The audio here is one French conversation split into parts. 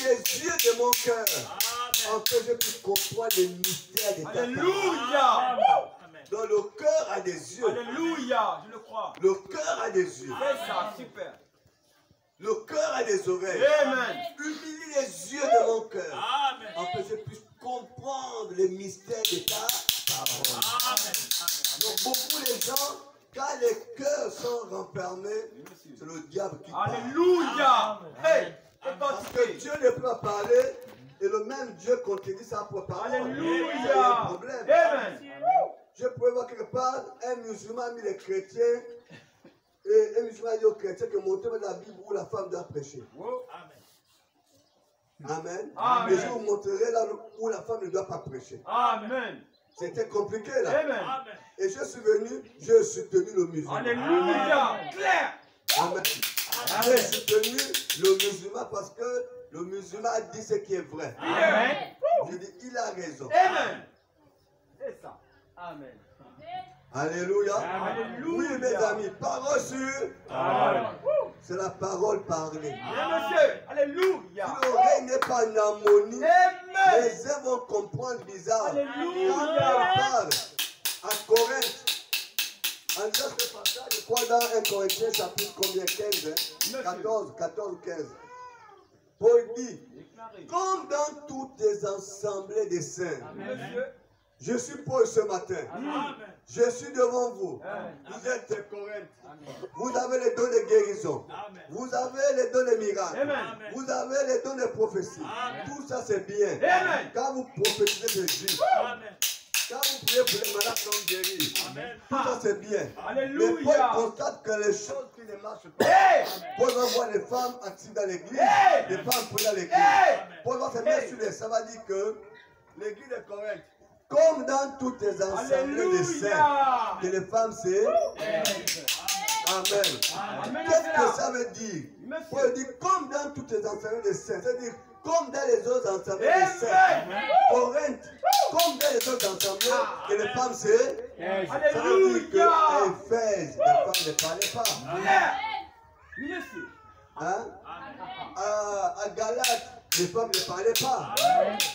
les yeux de mon cœur, en que je puisse comprendre les mystères de ta parole. Alléluia. Donc le cœur a des yeux. Alléluia, je le crois. Le cœur a des yeux. C'est ça, super. Le cœur a des oreilles. Amen. Utilise les yeux de mon cœur, en que je puisse comprendre les mystères de ta parole. Donc beaucoup de gens, quand les cœurs sont renfermés, c'est le diable qui parle. Alléluia. Hey, Parce que Dieu ne peut pas parler, et le même Dieu contredit sa propre parole. Alléluia. Il y a un problème. Amen. Je pouvais voir quelque part, un musulman a mis les chrétiens, et un musulman a dit aux chrétiens que montrez-moi la Bible où la femme doit prêcher. Amen. Amen. Et je vous montrerai là où la femme ne doit pas prêcher. Amen. C'était compliqué là. Amen. Et je suis venu, j'ai soutenu le musulman. Alléluia. Claire. Amen. J'ai soutenu le musulman parce que le musulman a dit ce qui est vrai. Amen. Je dis, il a raison. Amen. C'est ça. Amen. Alléluia. Alléluia. Oui, mes amis, parole sûre. C'est la parole parlée. Bien, monsieur. Alléluia. Si l'oreille n'est pas en harmonie, Amen. les uns vont comprendre bizarre. Alléluia. Quand on parle à Corinthe, en disant ce passage, je crois dans 1 Corinthiens chapitre combien 15, hein? 14 ou 15. Paul dit, comme dans toutes les assemblées des saints, Monsieur. je suis Paul ce matin. Je suis devant vous. Vous êtes Corinthe. Vous avez les dons de guérison. Vous avez les dons de miracles. Vous avez les dons de prophétie. Tout ça c'est bien. Quand vous prophétisez de Jésus. Quand vous priez pour les malades sont guéris. Tout ça c'est bien. Alléluia. Mais Paul constate que les choses qui ne marchent pas. Paul va voir les femmes actives dans l'église. Les femmes prier dans l'église. Paul va se mettre sur les. Ça va dire que l'église de Corinthe, comme dans toutes les assemblées des saints, que les femmes c'est. Amen. Qu'est-ce que ça veut dire? Paul dit comme dans toutes les assemblées des saints. C'est-à-dire comme dans les autres assemblées des saints. Corinthe, comme dans les autres assemblées, que les femmes c'est. Ça veut dire qu'à Éphèse, les femmes ne parlaient pas. Hein? À Galate, les femmes ne parlaient pas.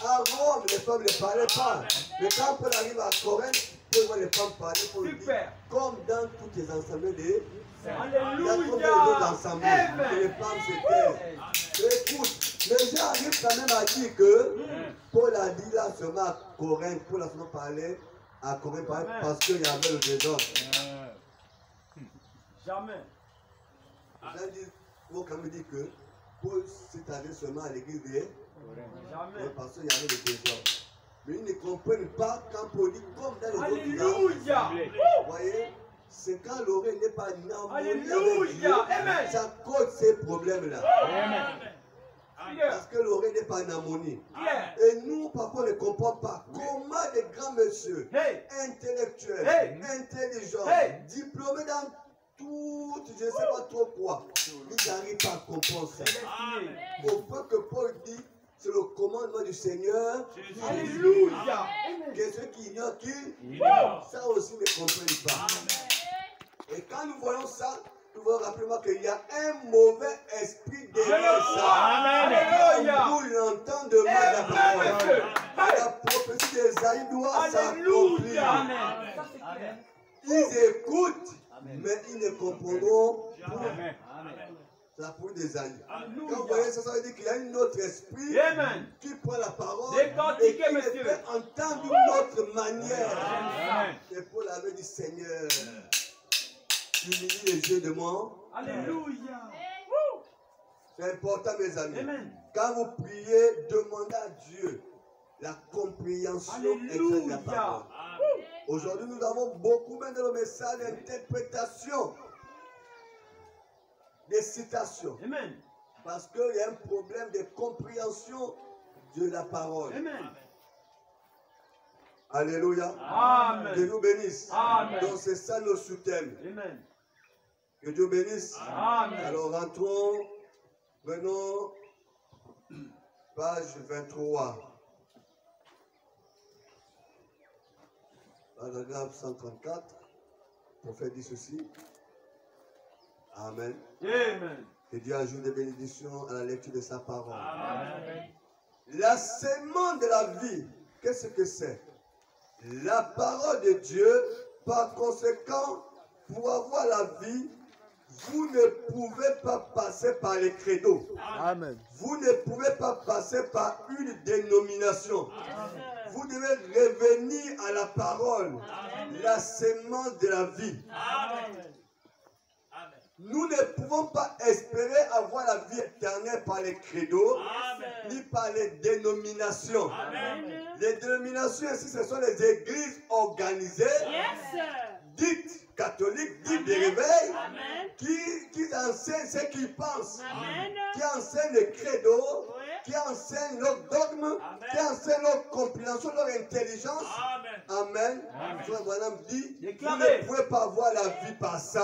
À Rome, les femmes ne parlaient pas. Mais quand Paul arrive à Corinthe, Paul voit les femmes parler pour lui dire, comme dans toutes les assemblées des. Il y a comme dans les autres assemblées, que les femmes se taisent. Écoute, les gens arrivent quand même à dire que Paul a dit là seulement à Corinthe, Paul a seulement parlé à Corinthe parce qu'il y avait le désordre. Jamais. Les gens vont quand même dire que Paul s'est allé seulement à l'église de Jamais. parce qu'il y avait le désordre. Mais ils ne comprennent pas quand Paul dit comme dans les autres Alléluia. Vous voyez, c'est quand l'oreille n'est pas en harmonie avec Dieu, Alléluia. Amen. ça cause ces problèmes-là. Amen. Parce que l'oreille n'est pas en harmonie. Claire. Et nous, parfois, on ne comprend pas comment des grands messieurs, Hey. intellectuels, Hey. intelligents, Hey. diplômés dans tout, je ne sais pas trop quoi, ils n'arrivent pas à comprendre ça. Au point que Paul dit, c'est le commandement du Seigneur. Alléluia. Que ceux qui ignorent qu'il, ça aussi ne comprennent pas. Et quand nous voyons ça, nous voyons rapidement qu'il y a un mauvais esprit derrière ça. Alléluia. Nous l'entendons mal la parole. La prophétie d'Esaïe doit s'accomplir. Ils écoutent, mais ils ne comprendront pas. C'est la parole d'Esaïe. Quand vous voyez ça, ça veut dire qu'il y a un autre esprit qui prend la parole et qui le fait entendre d'une autre manière. Et Paul avait dit, Seigneur, humilie les yeux de moi. Alléluia. C'est important, mes amis. Amen. Quand vous priez, demandez à Dieu la compréhension exacte de la parole. Aujourd'hui, nous avons beaucoup même dans le message d'interprétation, des citations. Amen. Parce qu'il y a un problème de compréhension de la parole. Amen. Alléluia. Amen. Que Dieu bénisse. Amen. Donc c'est ça nos sous-thèmes. Amen. Que Dieu bénisse. Amen. Alors rentrons, prenons page 23. Paragraphe 134. Le prophète dit ceci. Amen. Amen. Que Dieu ajoute des bénédictions à la lecture de sa parole. Amen. La sémence de la vie, qu'est-ce que c'est? La parole de Dieu. Par conséquent, pour avoir la vie, vous ne pouvez pas passer par les credos. Amen. Vous ne pouvez pas passer par une dénomination. Vous devez revenir à la parole, la sémence de la vie. Nous ne pouvons pas espérer avoir la vie éternelle par les credos, ni par les dénominations. Les dénominations ici, ce sont les églises organisées, dites catholiques, dites des réveils, qui enseignent ce qu'ils pensent, qui enseignent les credos, qui enseignent leur dogme, qui enseignent leur compréhension, leur intelligence. Amen. Frère Branham dit, vous ne pouvez pas avoir la vie par ça.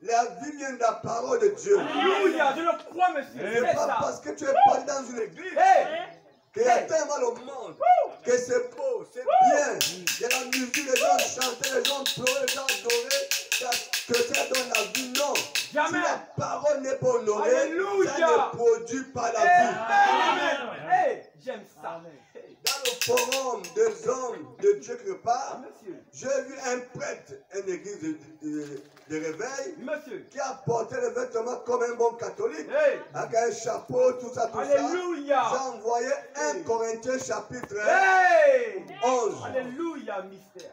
La vie vient de la parole de Dieu. Alléluia, je le crois, monsieur. Ce n'est pas parce que tu es parti dans une église qu'il y a tellement au monde que c'est beau, c'est bien. Il y a la musique, les gens chantaient, les gens pleuraient, les gens adoraient, que ça donne la vie. Non. Jamais. Si la parole n'est pas honorée, Alléluia. ça ne produit pas la vie. Amen. Hey, j'aime ça. Dans le forum des hommes de Dieu quelque part, Monsieur. j'ai vu un prêtre, une église de réveil, Monsieur. qui a porté le vêtement comme un bon catholique, Hey. avec un chapeau, tout ça, tout ça. Alléluia. J'ai envoyé 1 Corinthiens chapitre Hey. 11. Alléluia, mystère.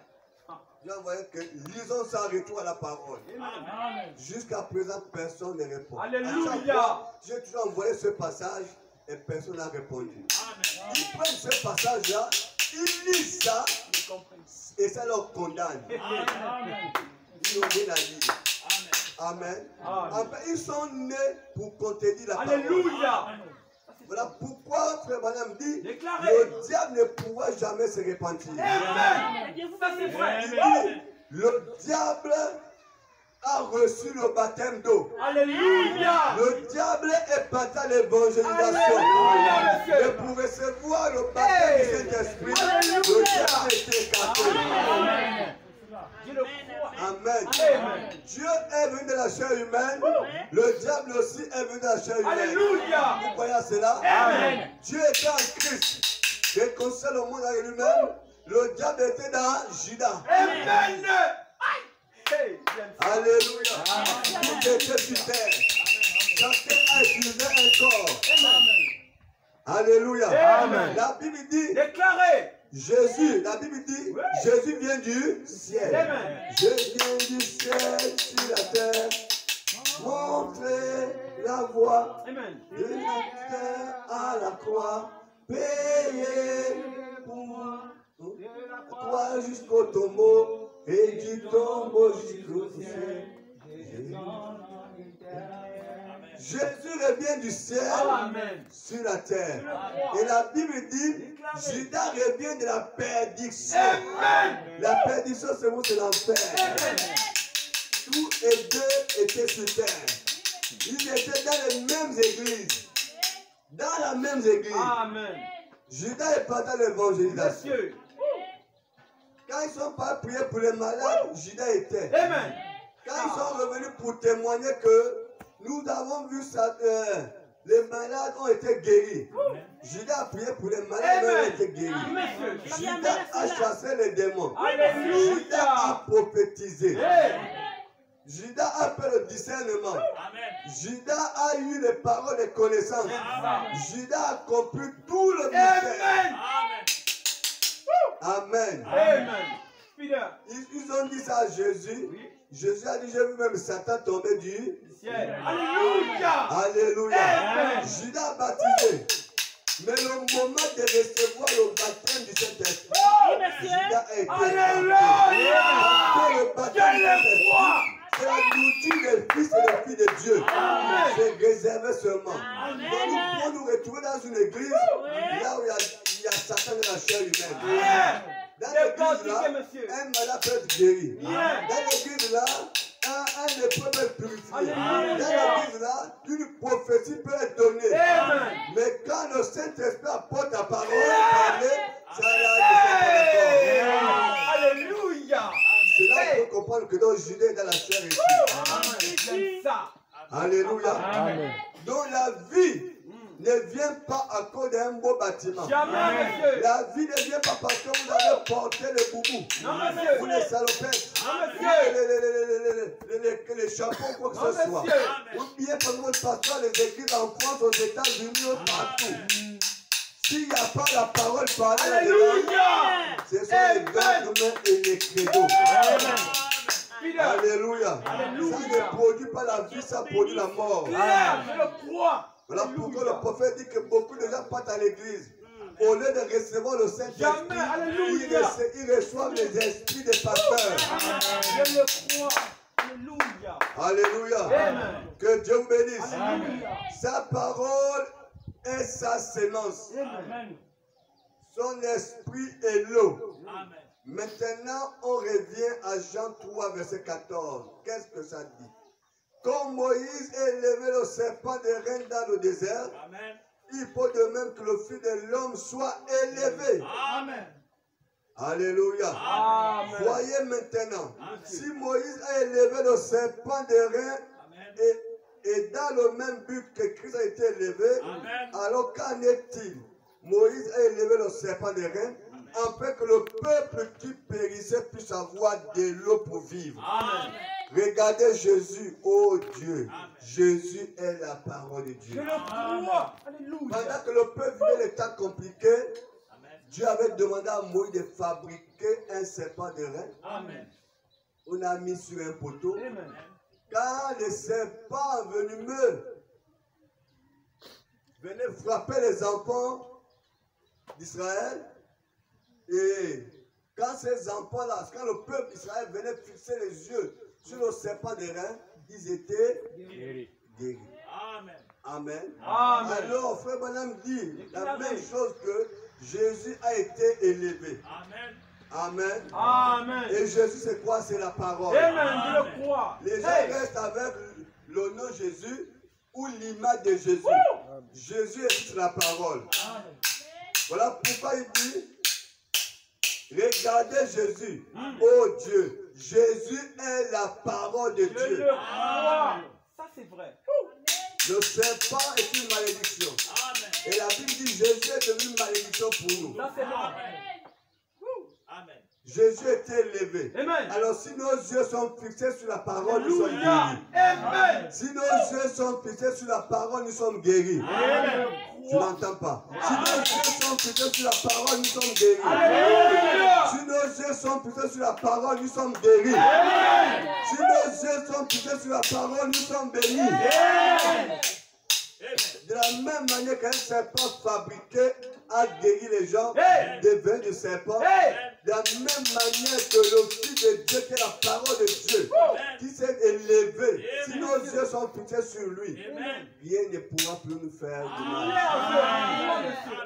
J'ai envoyé que lisons ça en retour à la parole. Amen. Jusqu'à présent, personne ne répond. Alléluia. À chaque fois, j'ai toujours envoyé ce passage et personne n'a répondu. Ils prennent ce passage-là, ils lisent ça et ça leur condamne. Ils n'ont rien à lire. Amen. Enfin, ils sont nés pour contredire la parole. Alléluia. Voilà pourquoi Frère Branham dit Déclaré. le diable ne pourra jamais se repentir. Amen. Ça c'est vrai. Il dit, le diable a reçu le baptême d'eau. Alléluia. Le diable est parti à l'évangélisation. Alléluia, monsieur. Et pour recevoir le baptême du Saint-Esprit, le diable a été écarté. Amen. Je le crois. Amen. Amen. Dieu est venu de la chair humaine. Le diable aussi est venu de la chair humaine. Alléluia. Vous croyez à cela? Amen. Dieu était en Christ. Réconcilié au monde avec lui-même. Le diable était dans Judas. Amen. Hey, j'aime ça. Alléluia. Tout était sur terre. Chacun a utilisé un corps. Alléluia. Amen. La Bible dit, Déclaré. Jésus, la Bible dit, Jésus vient du ciel. Amen. Je viens du ciel sur la terre, montrer la voie Amen. de la terre à la croix, payer pour moi, croix jusqu'au tombeau, et du tombeau jusqu'au ciel. Jésus revient du ciel Amen. sur la terre. Et la Bible dit, Judas revient de la perdition. Amen. La perdition, c'est vous, c'est l'enfer. Tous et deux étaient sur terre. Ils étaient dans les mêmes églises. Dans la même église. Amen. Judas est parti à l'évangélisation. Monsieur. Quand ils sont pas priés pour les malades, Judas était. Amen. Quand ils sont revenus pour témoigner que nous avons vu ça, les malades ont été guéris. Judas a prié pour les malades, mais ont été guéris. Monsieur. Judas a chassé les démons. Alléluia. Judas a prophétisé. Hey. Judas a fait le discernement. Judas a eu les paroles de connaissance. Judas a compris tout le mystère. Amen. Amen. Amen. Fidèle. Ils ont dit ça à Jésus. Jésus a dit, j'ai vu même Satan tomber du Ciel. Alléluia. Alléluia. Amen. Judas a baptisé. Mais le moment de recevoir le baptême du Saint-Esprit, Judas a été Alléluia. écarté. Le baptême du Je le Saint-Esprit, crois. c'est l'outil des fils et des filles de Dieu. Amen. C'est réservé seulement. Donc nous pouvons nous retrouver dans une église là où il y a Satan de la chair humaine. Yeah. Dans Décortiquez, l'église là, monsieur. un malade peut être guéri. Yeah. Dans l'église là, un lépreux peut être purifié. Alléluia. Dans l'église là, une prophétie peut être donnée. Amen. Mais quand le Saint-Esprit apporte la parole, Yeah. parler, ça a Hey. l'air de Alléluia. C'est là Hey. qu'on peut comprendre que dans Judas est dans la chair ici. J'aime ça. Alléluia. Amen. Donc la vie ne vient pas à cause d'un beau bâtiment. Jamais, monsieur. La vie ne vient pas parce que vous avez porté le boubou. Non, monsieur. Ou les salopettes. Non, monsieur. Les chapeaux, quoi que Non, ce soit. monsieur. Ou bien parce que votre pasteur les églises en France, aux États-Unis, partout. S'il n'y a pas la parole parlée, Alléluia. ce sont les dogmes et les credos. Fidèle. Alléluia. Ça ne produit pas la vie, ça produit la mort. Claire, je le crois. Voilà pourquoi le prophète dit que beaucoup de gens partent à l'église. Au lieu de recevoir le Saint-Esprit, Jamais. Alléluia. ils reçoivent les esprits des pasteurs. Je le crois. Alléluia. Alléluia. Amen. Que Dieu vous bénisse. Alléluia. Sa parole est sa sémence. Amen. Son esprit est l'eau. Maintenant, on revient à Jean 3, verset 14. Qu'est-ce que ça dit? Comme Moïse a élevé le serpent des reins dans le désert, il faut de même que le Fils de l'homme soit élevé. Amen. Alléluia. Amen. Voyez maintenant, si Moïse a élevé le serpent des reins et dans le même but que Christ a été élevé, alors qu'en est-il? Moïse a élevé le serpent des reins afin que le peuple qui périssait puisse avoir de l'eau pour vivre. Amen. Regardez Jésus, oh Dieu. Amen. Jésus est la parole de Dieu. Je le crois. Alléluia. Pendant que le peuple vivait les temps compliqués, Dieu avait demandé à Moïse de fabriquer un serpent de reins. Amen. On a mis sur un poteau. Amen. Quand le serpent venimeux venait frapper les enfants d'Israël, et quand ces enfants-là, quand le peuple d'Israël venait fixer les yeux sur le serpent des reins, ils étaient guéris. Amen. Amen. Amen. Alors, frère Branham dit la même chose que Jésus a été élevé. Amen. Amen. Amen. Et Jésus, c'est quoi? C'est la parole. Amen. Je le crois. Les gens restent avec le nom Jésus ou l'image de Jésus. Jésus est la parole. Amen. Voilà pourquoi il dit, regardez Jésus. Oh Dieu, Jésus est la parole de Je Dieu. le crois. Ça, c'est vrai. Le serpent est une malédiction. Amen. Et la Bible dit, Jésus est devenu une malédiction pour nous. Ça, c'est vrai. Amen. Jésus était élevé. Amen. Alors si nos yeux sont fixés sur la parole, nous sommes Alléluia. guéris. Amen. Si nos yeux sont fixés sur la parole, nous sommes guéris. Amen. Tu n'entends pas. Si nos yeux sont fixés sur la parole, nous sommes guéris. Alléluia. Si nos yeux sont fixés sur la parole, nous sommes guéris. Amen. Si nos yeux sont fixés sur la parole, nous sommes bénis. Amen. De la même manière qu'un serpent fabriqué a guéri les gens Hey. des veines du serpent, Hey. de la même manière que le Fils de Dieu, qui est la parole de Dieu, qui s'est élevé, si nos yeux sont fixés sur lui, rien ne pourra plus nous faire du mal.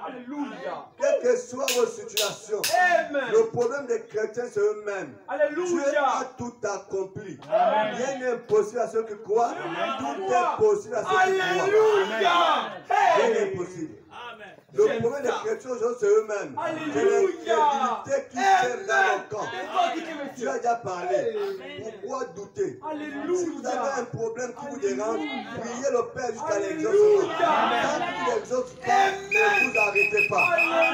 Alléluia. Quelle que soit vos situations, Amen. le problème des chrétiens, c'est eux-mêmes. Dieu a Alléluia. tout accompli. Amen. Rien n'est impossible à ceux qui croient. Tout est possible à ceux qui croient. Alléluia. Rien n'est Hey. impossible. Amen. Le problème des chrétiens aujourd'hui, c'est eux-mêmes. C'est Alléluia. l'incrédulité qui sème dans Amen. le camp. C'est toi qui dis, Tu monsieur. as déjà parlé. Pourquoi douter? Alléluia. Si vous avez un problème qui vous dérange, priez le Père jusqu'à Alléluia. l'exaucement. Tant qu'il n'exauce pas, ne vous arrêtez pas.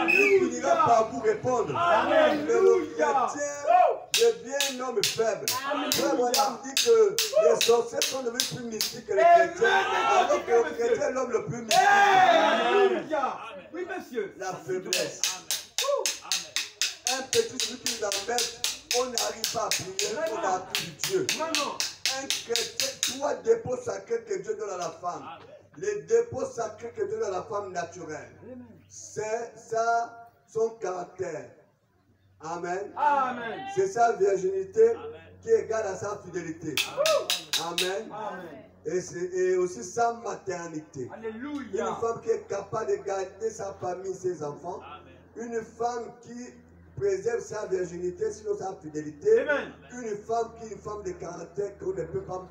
Il finira par vous répondre. Alléluia. Mais le chrétien devient un homme faible. Frère Branham dit que les sorciers sont devenus plus mystiques que les chrétiens, alors que le chrétien est l'homme le plus mystique. Alléluia. Oui, monsieur. La faiblesse. Amen. Un petit truc qui nous embête, on n'arrive pas à prier, on a tout du Dieu. Vraiment. Un chrétien, trois dépôts sacrés que Dieu donne à la femme. Les dépôts sacrés que Dieu donne à la femme naturelle. C'est ça, son caractère. Amen. Amen. C'est sa virginité qui est égale à sa fidélité. Amen. Amen. Et aussi sa maternité. Une Alléluia. femme qui est capable de garder sa famille, ses enfants. Une femme qui préserve sa virginité, sinon sa fidélité. Amen. Une femme qui est une femme de caractère qu'on ne peut pas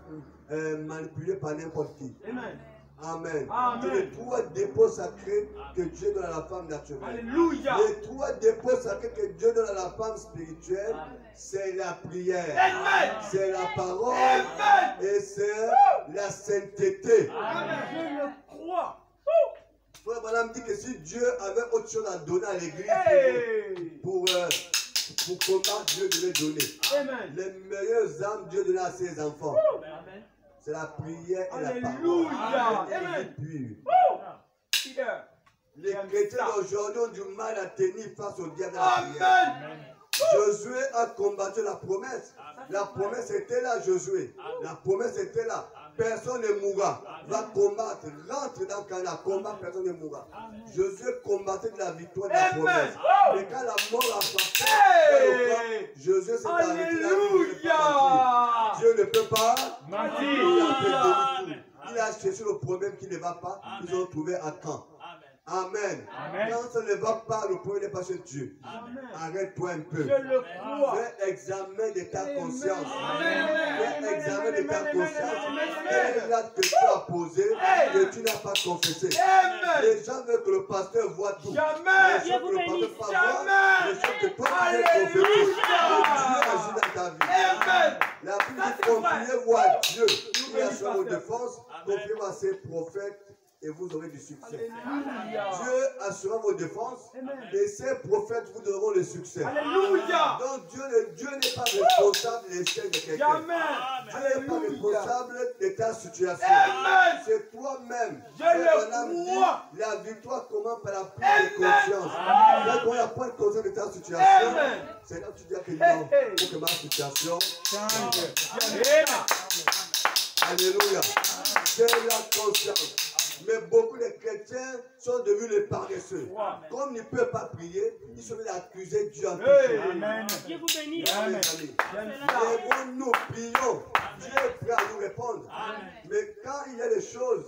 manipuler par n'importe qui. Amen. Amen. Amen. C'est les trois dépôts sacrés que Dieu donne à la femme naturelle. Alléluia. Les trois dépôts sacrés que Dieu donne à la femme spirituelle, c'est la prière, Amen. c'est la parole Amen. et c'est la sainteté. Amen. Je le crois. Frère Branham dit que si Dieu avait autre chose à donner à l'église Hey. pour combattre, Dieu devait donner. Amen. Les meilleures âmes Dieu donnait à ses enfants. Amen. C'est la prière et la parole. Alléluia. Et Amen. puis, Peter. les chrétiens d'aujourd'hui ont du mal à tenir face au diable de la prière. Amen. Josué a combattu la promesse. La promesse était là, Josué. La promesse était là. Personne ne mourra. Va combattre. Rentre dans Canaan. Combat, personne ne mourra. Josué combattait de la victoire de la promesse. Mais quand la mort a frappé, Josué s'est arrêté. Alléluia. Dieu ne peut pas mentir. Il a fait demi-tour. Il a cherché le problème qui ne va pas. Ils ont trouvé à quand. Amen. Amen. Quand ça ne va pas, le problème n'est pas chez Dieu. Amen. Arrête-toi un peu. Je le crois. Fais examen de ta conscience. Amen. Fais examen de ta conscience. Amen. Quel est l'acte que tu as posé que tu n'as pas confessé? Amen. Les gens veulent que le pasteur voit tout. Jamais. Les gens que le pasteur pas voir. Jamais. Les gens que toi tu veux confesser. Alléluia. Dieu agit dans ta vie. Amen. La Bible Ça, dit c'est vrai. confiez voir Dieu. Il Nous assure vos pasteur. défenses. Confiez-vous à ses prophètes et vous aurez du succès. Alléluia. Dieu assurera vos défenses Amen. et ses prophètes vous donneront le succès. Alléluia. Donc Dieu n'est pas responsable de l'échec de quelqu'un. Jamais. Dieu n'est pas Alléluia. responsable de ta situation. Amen. C'est toi-même. Je le crois. La victoire commence par la prise de conscience. Amen. Quand il n'y a pas de conscience de ta situation, Amen. c'est là que tu dis que Hey, non, hey. pour que ma situation change. Amen. Alléluia. C'est la conscience. Mais beaucoup de chrétiens sont devenus les paresseux. Comme ils ne peuvent pas prier, ils sont venus accuser Dieu en tout Hey. chose. Amen. Dieu vous bénisse. Mes Amen. amis, J'aime et ça. bon, nous prions, Dieu est prêt à nous répondre. Mais quand il y a des choses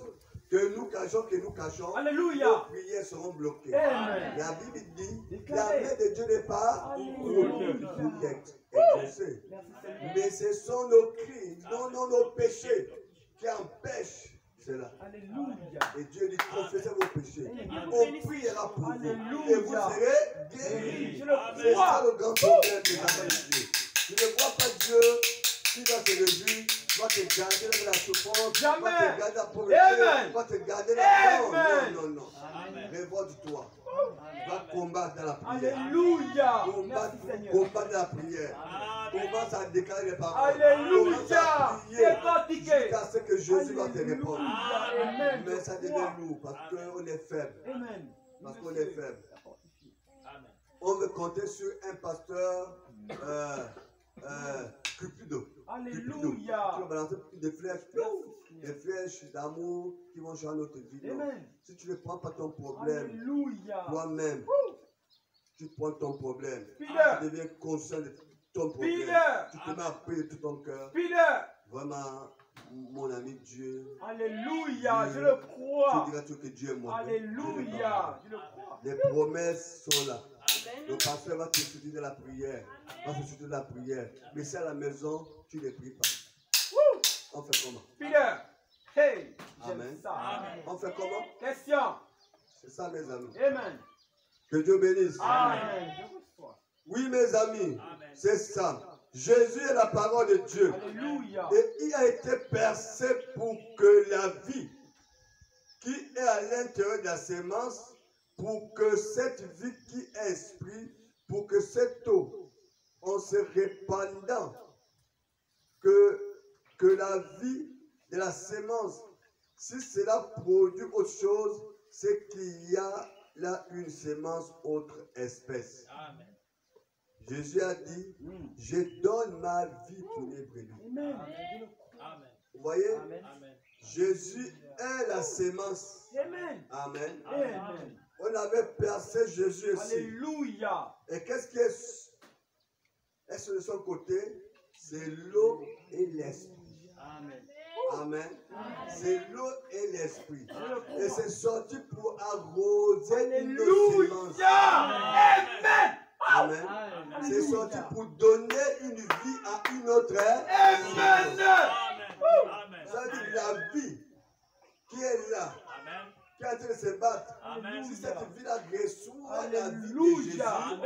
que nous cachons, Alléluia. nos prières seront bloquées. Amen. La Bible dit, la Déclaré. main de Dieu n'est pas Alléluia. vous êtes exaucés. Merci Seigneur. Mais ce sont nos cris, non nos péchés qui empêchent cela. Alléluia. Et Dieu dit, confessez vos péchés. Amen. On priera pour vous. Alléluia. Et vous serez guéris. Je le C'est ça crois. le grand problème des enfants de Dieu. Tu ne vois pas Dieu qui va te réjouir, va te garder dans la souffrance, Jamais. va te garder la pauvreté, Amen. va te garder la Amen. non. Révolte-toi. Va combattre dans la prière. Alléluia. Combattre, Merci Seigneur. combattre dans la prière. Commence à déclarer les paroles. Commence Alléluia. à prier C'est pratiqué. jusqu'à ce que Jésus va te répondre. Amen. Mais ça devient lourd parce qu'on est faible. Amen. Parce qu'on est faible. On veut compter sur un pasteur Cupido. Alléluia. Tu vas balancer des flèches d'amour qui vont changer notre vie. Non. Amen. Si tu ne prends pas ton problème, Alléluia. toi-même, tu prends ton problème. Peter. Tu deviens conscient de ton problème. Peter. Tu te mets à prier de tout ton cœur. Peter. Vraiment, mon ami Dieu. Alléluia. Je le crois. Tu diras toujours que Dieu est moi. Alléluia. Je le crois. Les promesses sont là. Le Amen. pasteur va te soutenir de la prière. Va te soutenir de la prière. Mais si à la maison, tu ne pries pas. On fait comment? Peter. Hey. Amen. J'aime ça. On fait comment? Question. C'est ça, mes amis. Amen. Que Dieu bénisse. Amen. Je reçois. Oui, mes amis, c'est ça. Jésus est la parole de Dieu. Alléluia. Et il a été percé pour que la vie qui est à l'intérieur de la sémence, pour que cette vie qui est esprit, pour que cette eau, en se répandant, que la vie de la sémence, si cela produit autre chose, c'est qu'il y a là une sémence autre espèce. Amen. Jésus a dit, je donne ma vie pour les brebis. Amen. Amen. Vous voyez, Amen. Amen. Jésus est la sémence. Amen. Amen. Amen. On avait percé Jésus ici. Alléluia. Et qu'est-ce qui est de son côté? C'est l'eau et l'esprit. Amen. Amen. C'est l'eau et l'esprit. Je le Et crois. c'est sorti pour arroser une sémence. Alléluia. Amen. Amen. C'est sorti pour donner une vie à une autre. Amen. Amen. Ça veut dire que la vie qui est là, Amen. qui est en train de se battre, Amen. si cette vie-là reçoit la vie de Alléluia. Jésus,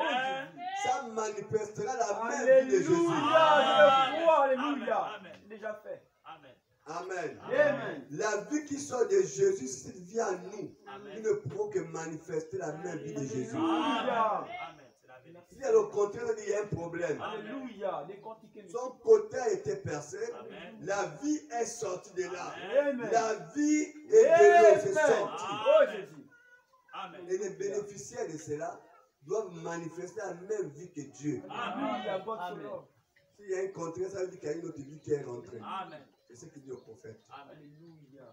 ça manifestera la même vie de Jésus. Alléluia. Je le crois. Alléluia. Amen. C'est déjà fait. Amen. Amen. Amen. La vie qui sort de Jésus, si cette vie en nous, Amen. nous ne pourrons que manifester la même vie de Jésus. Alléluia. Amen. C'est la vérité. Si à le contraire, il y a un problème. Alléluia. Les cantiques. Son côté a été percé. Amen. La vie est sortie de là. Amen. La vie est de l'eau, c'est Amen. sorti. Oh Jésus. Amen. Et les bénéficiaires de cela doivent manifester la même vie que Dieu. Alléluia. Bonne Amen. soirée. S'il y a un contraire, ça veut dire qu'il y a une autre vie qui est rentrée. Amen. C'est ce qu'il dit au prophète. Amen. Alléluia.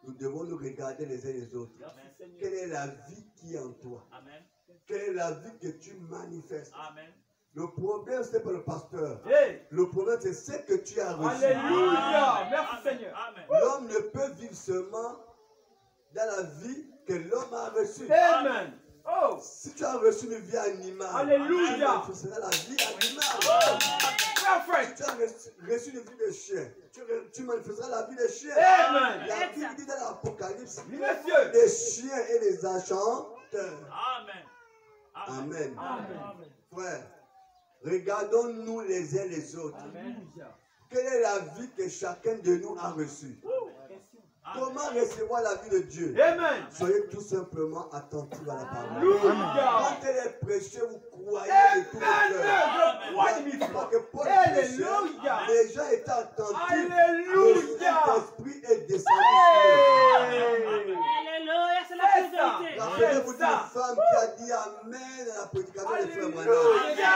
Nous devons nous regarder les uns les autres. Merci Quelle Seigneur. est la vie qui est en toi? Amen. Quelle est la vie que tu manifestes? Amen. Le problème, ce n'est pas le pasteur. Hey. Le problème, c'est ce que tu as reçu. Alléluia. Merci Amen. Seigneur. Amen. L'homme ne peut vivre seulement dans la vie que l'homme a reçue. Amen. Oh. Si tu as reçu une vie animale, Alléluia. tu manifesteras la vie animale. Perfect. Si tu as reçu une vie de chien, tu manifesteras la vie de chien. Amen. La Bible dit dans l'Apocalypse, Messieurs. les chiens et les enchanteurs. Amen. Amen. Amen. Frère, regardons-nous les uns les autres. Alléluia. Quelle est la vie que chacun de nous a reçue? Comment recevoir la vie de Dieu? Amen. Soyez tout simplement attentifs à la parole. Alléluia. Quand elle est prêchée, vous croyez de tout le cœur. Je crois de mes Parce que Paul Alléluia. prêchait, les gens étaient attentifs. Le Alléluia. Saint-Esprit est descendu sur eux. Hey. Alléluia, c'est la C'est ça. vérité. Rappelez-vous d'une ça. femme qui a dit Amen à la prédication de Frère Branham. Alléluia.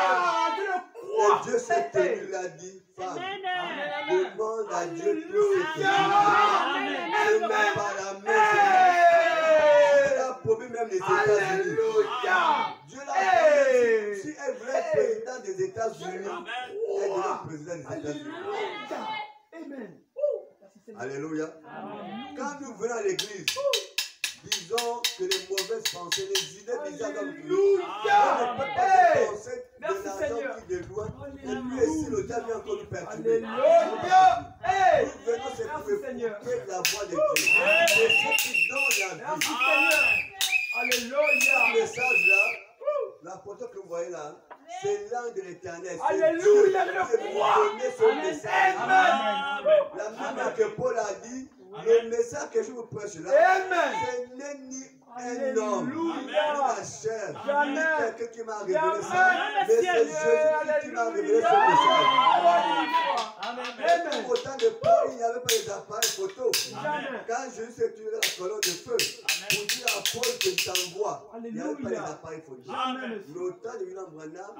Je le Et crois. Dieu s'est tenu, il a dit, femme, Amen. demande à Dieu tout ce que tu veux. Alléluia. Ne mets pas la main sur elle. Elle a promis même les États-Unis. Alléluia. Dieu l'a Hey. promis. Si elle voulait être président des États-Unis, Amen. elle devait être président des États-Unis. Alléluia. Amen. Merci Seigneur. Alléluia. Quand nous venons à l'église, disons que les mauvaises pensées, les idées bizarres comme nous, Alléluia. on ne peut pas Hey. penser de Merci, l'argent Seigneur. qui de loin. Et lui ici, le diable vient encore nous perturber. Alléluia. Hey. Nous venons c'est pour Merci, Seigneur. écouter la voix de Dieu. C'est ce qui donne la Merci vie. Seigneur. Ce Alléluia. message-là, la photo que vous voyez là, c'est l'ange de l'éternel. C'est Alléluia, Dieu je le qui a crois. donné ce message. Amen. La manière que Paul a dit, le message que je vous prêche là, Amen. ce n'est ni un homme, ni Alléluia. la chair, ni Jamais. quelqu'un qui m'a révélé Jamais. ça, mais c'est Jésus qui m'a révélé ce message. Amen. Au temps de Paul, il n'y avait pas les appareils photo. Jamais. Quand Jésus s'est tué dans la colonne de feu, pour dire à Paul que je t'envoie, il n'y avait pas les Alléluia. appareils photo. Amen. Mais au temps de William Branham,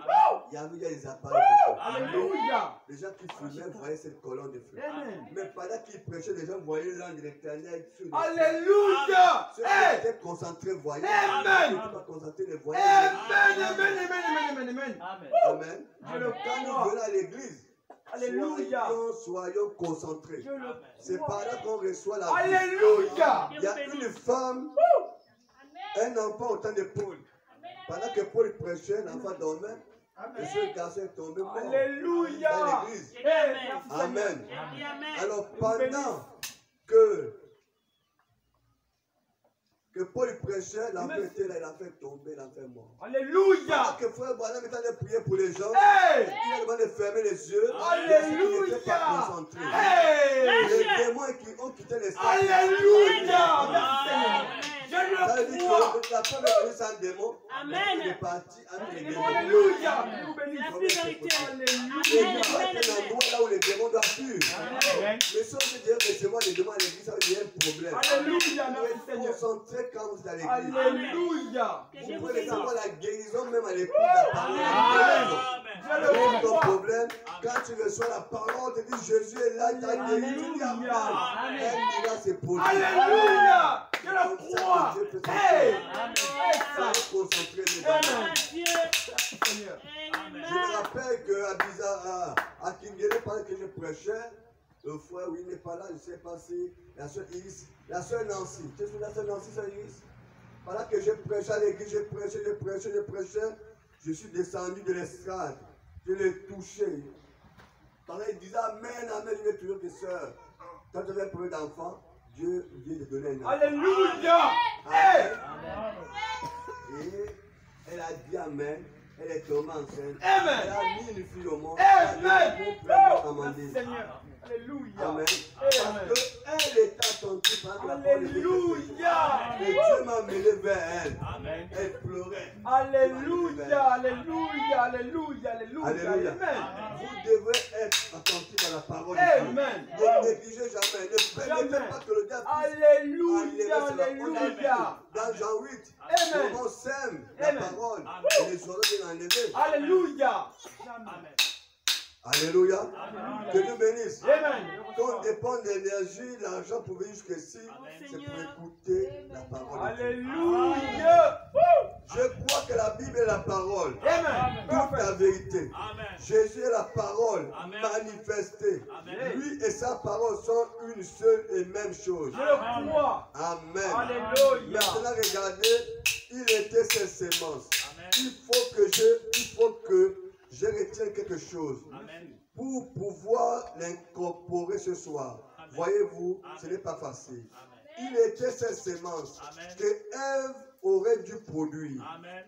il y avait déjà les appareils photo. Alléluia. Les gens qui fumaient voyaient cette colonne de feu. Amen. Mais pendant qu'ils prêchaient, les gens voyaient l'ange de l'éternel sur les cieux. Alléluia. Ceux qui Hey. étaient concentrés voyaient. Amen. Ceux qui n'étaient pas concentrés les voyaient. Amen. Amen. Amen. Amen. Amen. Amen. Je le Quand nous crois. venons à l'église, Alléluia. soyons concentrés. Je le C'est crois. par là qu'on reçoit la vie. Alléluia. Il y a une femme, un enfant au temps de Paul. Pendant que Paul prêchait, l'enfant dormait. Et ce garçon est tombé mort Alléluia. dans l'église. Hey, merci Seigneur. Amen. Amen. Alors pendant que Paul prêchait, l'enfant était là, il a fait tomber, l'enfant est mort. Pendant Alléluia. que frère Branham était en train de prier pour les gens, Hey. il a demandé de fermer les yeux. Alléluia. Il n'était pas concentré. Hey. Les démons qui ont quitté les salles. Alléluia. Merci Seigneur. Je Ça veut le dire crois. que la femme est venue sans démon. Amen. Il est parti avec les démons. Alléluia. Nous La bénissons. vérité. L'église doit Amen. être un endroit là où les démons doivent fuir. Amen. Mais si on veut dire recevoir les démons à l'église, ça veut dire un problème. Alléluia. Vous Merci êtes Seigneur. concentré quand vous êtes à l'église. Alléluia. Que Vous Dieu vous pouvez bénisse. savoir la guérison même à l'écoute de la parole. Amen. Je Quel le est ton crois. problème? Quand tu reçois la parole, on te dit Jésus est là, il t'a guéri, tu dis Amen. Un miracle s'est produit. Alléluia. Je le crois. Hey. Soyez concentrés, mes amis. Amen. Dieu. Merci Seigneur. Je me rappelle qu'à Kingele, pendant que je prêchais, le frère, oui, il n'est pas là, je ne sais pas si la soeur Iris, la soeur Nancy, tu sais la soeur Nancy, soeur Iris? Pendant que je prêchais à l'église, je prêchais, je suis descendu de l'estrade, je l'ai touché. Pendant qu'il disait Amen, Amen, il est toujours des sœurs. Quand tu avais un problème d'enfant, Dieu vient de donner un enfant. Alléluia. Hey. Amen. Et elle a dit Amen. Elle est tombée enceinte. Amen. Elle a mis une fille au monde. Amen. Elle a dit, Merci Amandine. Seigneur. Alléluia. Amen. Amen. Parce qu'elle est attentive à la parole de Dieu. Alléluia. Et Dieu m'a mené vers elle. Amen. Elle pleurait. Alléluia. Alléluia. Alléluia. Alléluia. Alléluia. Amen. Vous devrez être attentif à la parole de Dieu. Amen. Ne négligez jamais. Ne permettez Jamais. pas que le diable puisse Alléluia. enlever cela. Alléluia. Dans Jean 8, Amen. on sème la Amen. parole Amen. et les oiseaux viennent enlever. Alléluia. Amen. Alléluia. Que Dieu bénisse. Amen. Quand on dépend de l'énergie, l'argent pour venir jusqu'ici, Amen. c'est pour écouter la parole de Dieu. Alléluia. Je crois que la Bible est la parole. Amen. Toute la vérité. Amen. Jésus est la parole Amen. manifestée. Amen. Lui et sa parole sont une seule et même chose. Je le crois. Amen. Alléluia. Maintenant, regardez, il était ses semences. Amen. Il faut que je retienne quelque chose Amen. pour pouvoir l'incorporer ce soir. Amen. Voyez-vous, ce Amen. n'est pas facile. Amen. Il était ses semences Amen. que Ève aurait dû produire. Amen.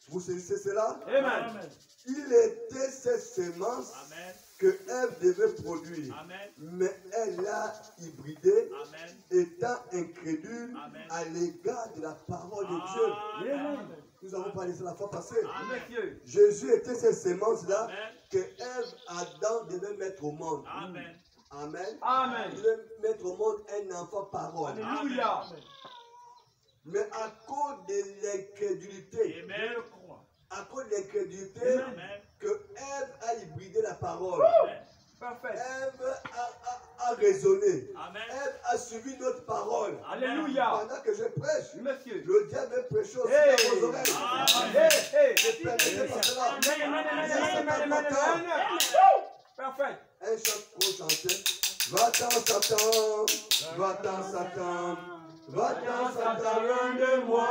Vous saisissez cela? Amen. Il était ses semences Amen. que Ève devait produire. Amen. Mais elle l'a hybridé, Amen. étant incrédule Amen. à l'égard de la parole de Dieu. Amen. Nous avons parlé de ça la fois passée. Monsieur. Jésus était ces semences-là Amen. que Ève, Adam devait mettre au monde. Amen. Amen. Amen. Il devait mettre au monde un enfant parole. Alléluia. Mais à cause de l'incrédulité, Amen. à cause de l'incrédulité, Amen. que Ève a hybridé la parole. Amen. Parfait. Ève a raisonné. Amen. Ève a suivi notre parole. Alléluia. Pendant que je prêche, Monsieur. le diable est prêché aussi Hey. dans vos oreilles. Amen. Hey. Ne permettez pas cela. Amen. Parfait. Un chant trop chanté. Va-t'en Satan, va-t'en Satan, va-t'en Satan, loin de moi.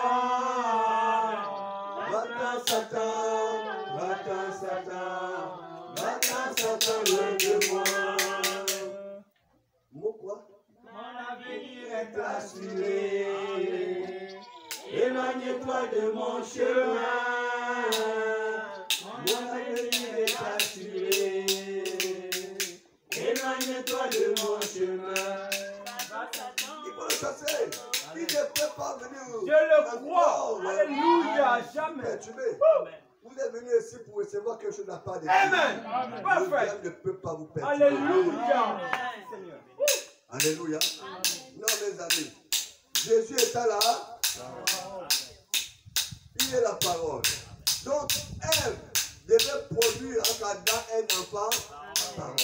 Va-t'en Satan, va-t'en Satan, va-t'en Satan, loin de moi. Mot quoi? Mon avenir est assuré. Éloigne-toi de mon chemin. Mon avenir est assuré. Éloigne-toi de mon chemin. Il faut le chasser. Il ne peut pas venir. Je le crois. Alléluia. Jamais. Perturber. Amen. Vous êtes venu ici pour recevoir quelque chose de la part de Dieu. Amen. Le Parfait. diable ne peut pas vous perturber. Alléluia. Seigneur. Alléluia. Non, mes amis. Jésus est là. Il est la parole. Donc, Ève devait produire en Adam un enfant. Parole.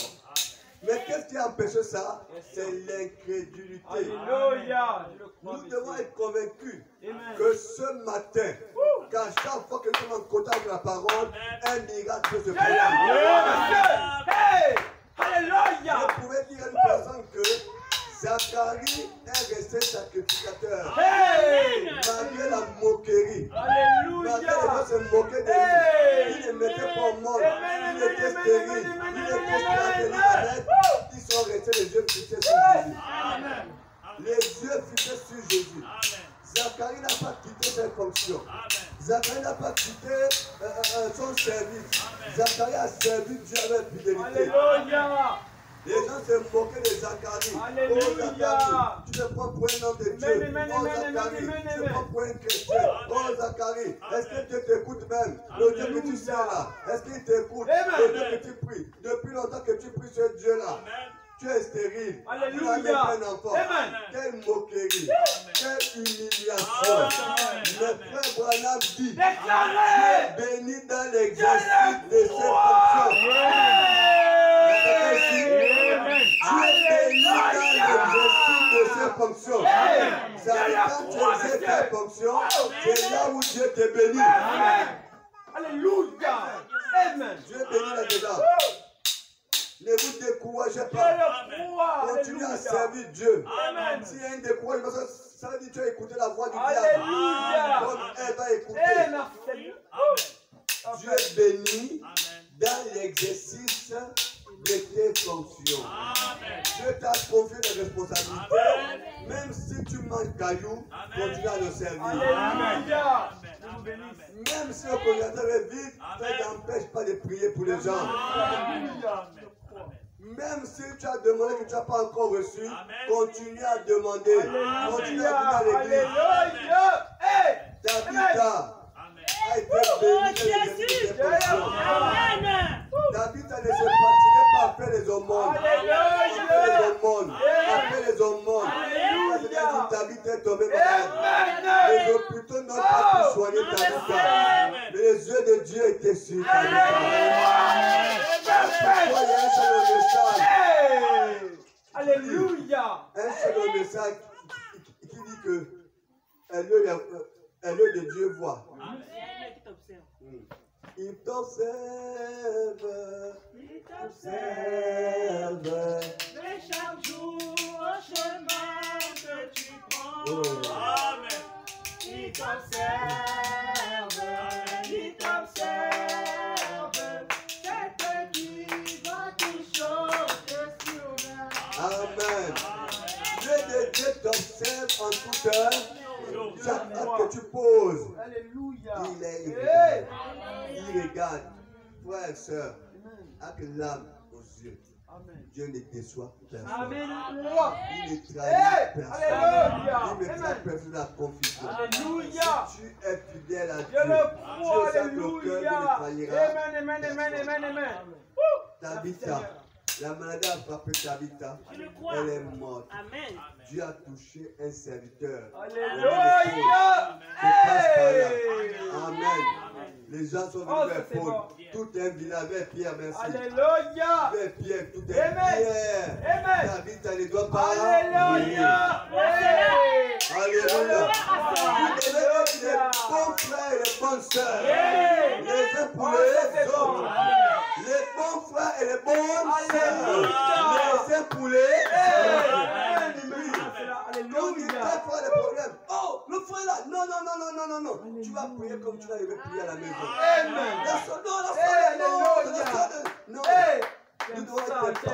Mais qu'est-ce qui a empêché ça? C'est l'incrédulité. Alléluia. Je le crois. Nous devons être convaincus Amen. que ce matin, qu'à chaque fois que nous sommes en contact avec la parole, un miracle peut se Je le produire. crois, monsieur. Hey. Alléluia. Vous pouvez dire à une personne que Zacharie est resté sacrificateur. Hey. Malgré la moquerie. Malgré les gens Alléluia. se moquaient de Hey. lui. Il ne mettait pas au monde. Amen, Il était amen, stérile. amen, Il amen, était amen, stérile. amen. Ils sont restés les yeux fixés sur Jésus. Amen. Les yeux fixés sur Jésus. Amen. Zacharie n'a pas quitté ses fonctions. Amen. Zacharie n'a pas quitté son service. Zacharie a servi Dieu avec fidélité. Alléluia. Les gens se moquaient de Zacharie. Alléluia. Oh Zacharie, tu te prends pour un homme de Dieu. Amen, Oh amen, Zacharie, amen, tu te amen. prends pour un chrétien. Oh Zacharie, est-ce que Dieu t'écoute même? Le Dieu que tu sers là, est-ce qu'il t'écoute? Amen. Le Dieu que tu pries. Depuis longtemps que tu pries ce Dieu-là, Amen. tu es stérile. Alléluia. Tu n'as même pas un enfant. Amen. Quelle moquerie. Quelle humiliation. Amen. Le frère Branham dit, Déclarez. béni dans l'exercice de ses fonctions. Tu es béni dans l'exercice de ses fonctions. Quand tu exerces tes fonctions, c'est là où Dieu te bénit. Amen. Alléluia. Amen. Dieu bénit là-dedans. Ne vous découragez Je pas. le crois. Continuez à Alléluia. servir Dieu. Amen. S'il y a un découragement, ça veut dire que tu as écouté la voix du diable. Alléluia. Donc elle va écouter. Eh, merci Seigneur. Dieu bénit Amen. dans l'exercice de tes fonctions. Amen. Dieu t'a confié des responsabilités. Amen. Même si tu manques caillou, Amen. continue à le servir. Alléluia. Amen. Même si le congrégateur est vide, ça Amen. ne t'empêche pas de prier pour les gens. Amen. Alléluia. Mais Même si tu as demandé que tu n'as pas encore reçu, Amen. continue à demander. Continue à venir à l'église. Alléluia. Hey. Tabitha Amen. a été Oh, bénie de Jésus. dépression. Amen. Tabitha ne s'est fatiguée pas faire les aumônes. Alléluia. Faire les aumônes. Faire les aumônes. Alléluia. Tabitha est tombée malade. Les hôpitaux n'ont pas pu soigner Tabitha. Mais les yeux de Dieu étaient sur Tabitha. Pourquoi il y a un seul message? Hey. Alléluia. Un seul message qui dit que l'œil de Dieu voit. Il t'observe. Il t'observe. Mais chaque jour au chemin que tu prends. Amen. Il t'observe. Il t'observe. C'est qui va tout chose sur Amen. Dieu t'observe en toute heure. Chaque acte que tu poses, Alléluia. il est Hey. il regarde. Frères et sœurs, avec l'âme aux yeux, Amen. Dieu ne déçoit personne. Amen. Il ne Hey. trahit personne. Alléluia. Il ne traite Amen. personne à la confusion. Alléluia. Si tu es fidèle à Je Dieu, le crois. Dieu sait que le cœur Alléluia. ne trahira. Amen. Amen. Amen. Amen. Amen. Tabitha, la maladie a frappé Tabitha. Je le crois. Elle est morte. Amen. Dieu a touché un serviteur. Alléluia. Hey. Amen. Les gens sont Oh, venus vers c'est Paul. bon. Tout un village vers Pierre, merci. Alléluia. Vers Pierre, tout est Amen. Pierre. Amen. Tabitha ne doit pas Alléluia. Hey. Alléluia. Vous devez être les Alléluia. bons frères et les bonnes sœurs. Hey. Les uns pour Oh, les c'est bon. autres. Les bons frères et les bonnes sœurs. Alléluia. Les uns pour les Hey. autres. Amen. Oui. Alléluia. Quand il fait des problèmes, oh, le frère là, non. Tu vas prier comme tu vas prier à la maison. Amen. La soeur, non, la Hey, soeur, non.